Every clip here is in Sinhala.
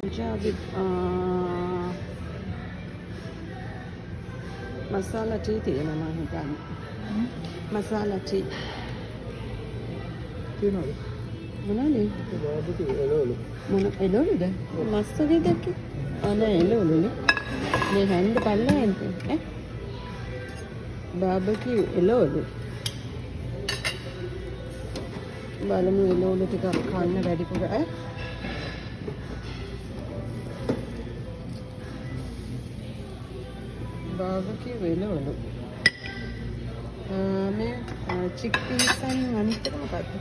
පංජාබි මසාලා ටී තියෙනවා මම හිතන්නේ. මසාලා ටී තියනවද? මොනවද? බාබුටි එළවලු. මොන එළවලුද? මස් වගේ දැක්කේ. නෑ එළවලුනේ. මේ හැන්ද පල්ලෙන්ට ඈ බාබකියු එළවලු. බලමු එළවලු ටිකක් කන්න වැඩිපුර ඈ. බාබකියු එළවලු. මේ චික් පීස් අනිත් එක මොකද්ද?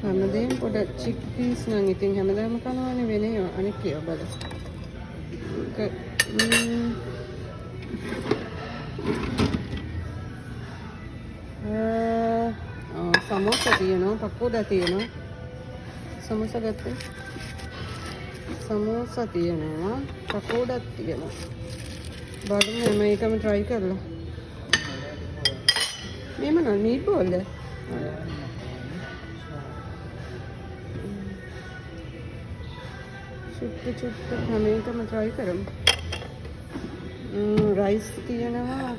හැමදේම පොඩ චික් පීස් නම් ඉතින් හැමදාම කනවනේ වෙන ඒවා අනිත් ඒවා බලන්න. සමෝසා තියෙනවා, පකෝඩා තියෙනවා. සමෝසා ගත්තේ? සමෝසා තියෙනවා, පකෝඩාත් තියෙනවා. බලමු මේකම try කරලා. මේ මොනවද? මීට් බෝල්ද? චුට්ට හැම එකම try කරමු. රයිස් තියෙනවා.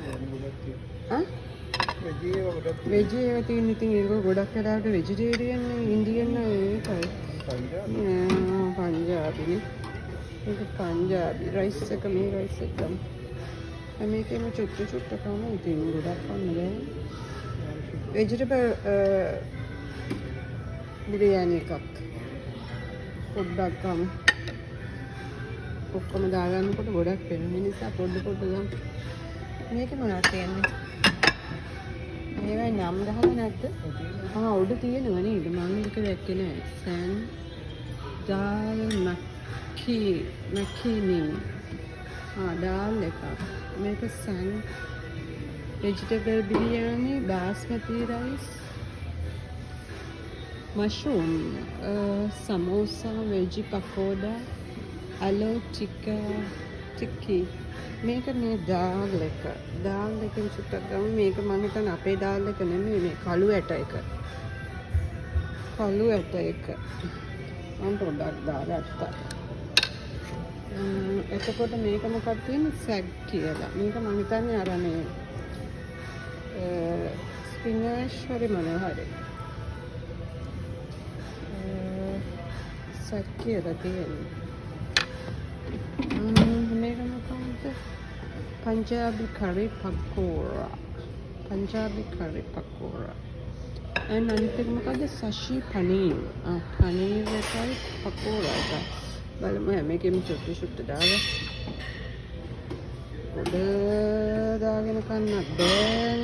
වෙජ් ඒවා තියෙන ඉතින් ඒක ගොඩක් වෙලාවට වෙජිටේරියන් ඉන්දියන් ඒකයි. පංජාබිනේ. ඒක පංජාබි රයිස් එක මේ රයිස් එකම. මේකේම චුට්ට කම ඉතින් ගොඩක් කන්න බෑ. වෙජිටබල් බිරියානි එකක්. පොඩ්ඩක් කම. ඔක්කොම දාගන්නකොට ගොඩක් වෙන නිසා පොඩ ගන්න. මේක මොනවද කියන්නේ? මේවයි නම් ගහලා නැද්ද? උඩ තියෙනවා නේද? මම ඒක දැක්කේ නෑ. සෑන් දාල් මක්ඛිනි. දාල් එක. මේක සෑන් vegetable biryani, basmati rice, mushroom, samosa, veggie pakoda, aloo tikki. මේක මේ දාල් එක. දාල් එකෙන් චුට්ටක් ගමු. මේක මම හිතන්නේ අපේ දාල් එක නෙමෙයි මේ කළු ඇට එක. කළු ඇට එක. මම පොඩ්ඩක් දාලා ගත්තා. එතකොට මේක මොකක්ද තියෙන්නේ? සැග් කියලා. මේක මම හිතන්නේ අර මේ ස්පිනච් හරි මොනවා හරි. සැග් කියලා තියෙන්නේ. මේක මොකක්ද? Punjabi curry pakora. Punjabi curry pakora. අනිත් එක මොකද්ද? sashi paneer. paneer එකයි pakora එක. බලමු මේකෙම චුට්ට දාලා. පොඩ දාගෙන කන්නත් බෑ.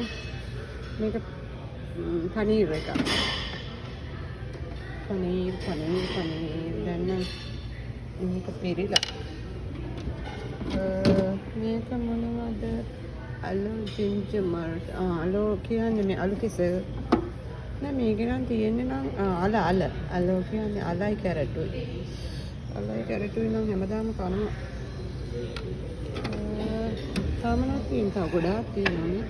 මේක paneer එක. paneer. දැන් මේක පෙරිලා. මේක මොනවද? අලෝ ජින්ජර් අලෝ කියන්නේ මේ අලු කෙසෙල් නෑ මේක නම් තියෙන්නේ නම් අලෝ කියන්නේ අලයි කැරටුයි නම් හැමදාම කනවා. සාමාන්‍යයෙන් තියෙන ගොඩාක් තියෙනවානේ.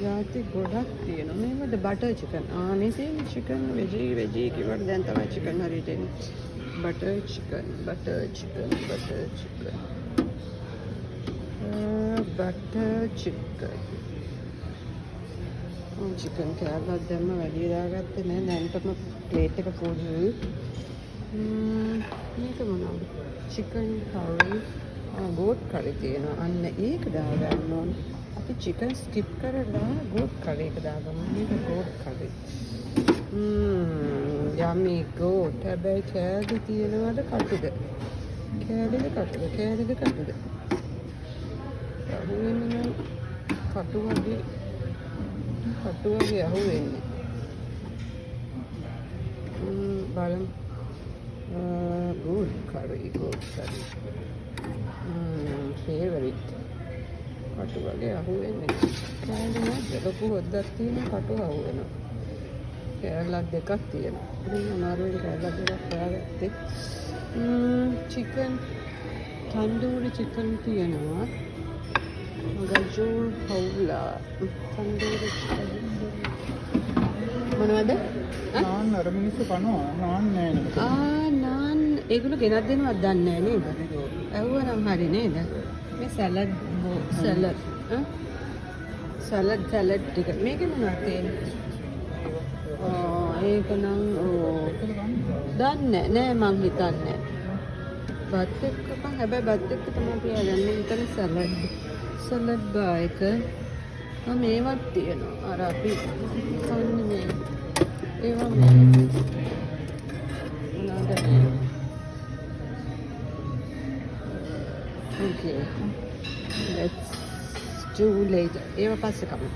ජාති ගොඩක් තියෙනවා. මේකද බටර් චිකන්. මේ තියෙන චිකන් වෙජී කිව්වට දැන් තමයි චිකන් හරියට එන්නේ. butter chicken chicken කෑල්ලක් දැම්ම වැඩි දාගත්තේ නෑ. දැන්ටම ප්ලේට් එක ෆුල්. මේක මොනවද? chicken curry goat curry තියෙනවා. අන්න ඒක දාගන්න ඕන. අපි chicken skip කරලා goat curry එක දාගමු. මේක goat curry. yummy goat. හැබැයි කෑලි තියෙනවද කටුද? කෑලිද කටුද? අහුවෙන්නේ කටු වගේ අහුවෙන්නේ. බලමු. goat curry. favorite. කටු වගේ අහුවෙන්නේ. කෑලි නේද? ලොකු හොද්දක් තියෙන කටු අහුවෙනවා. කෑල්ලක් දෙකක් තියෙනවා. ඉතින් අමාරුවෙන් කෑල්ලක් දෙකක් හොයාගත්තේ. චිකන් තන්දූරි චිකන් තියෙනවා. ගජූර් හවුලා තන්දූරි චිකන්. මොනවද? නාන් අර මිනිස්සු කනවා නාන් නෑ නේද? නාන් ඒගොල්ලෝ ගෙනත් දෙනවද දන්නේ නැහැ නේද? ඇහුවනම් හරි නේද? මේ සැලඩ් සැලඩ් ටික. මේකේ මොනවද තියෙන්නේ? ඒක නම් දන්නේ නෑ මං හිතන්නේ. බත් එක්ක හැබැයි බත් එක්ක තමයි පියාගන්නේ. මෙතන සැලඩ් බා එක. මේවත් තියෙනවා. අර අපි කන්නේ මේ ඒවා මේ මොනවද? Okay. Let's do later. ඒවා පස්සේ කමු.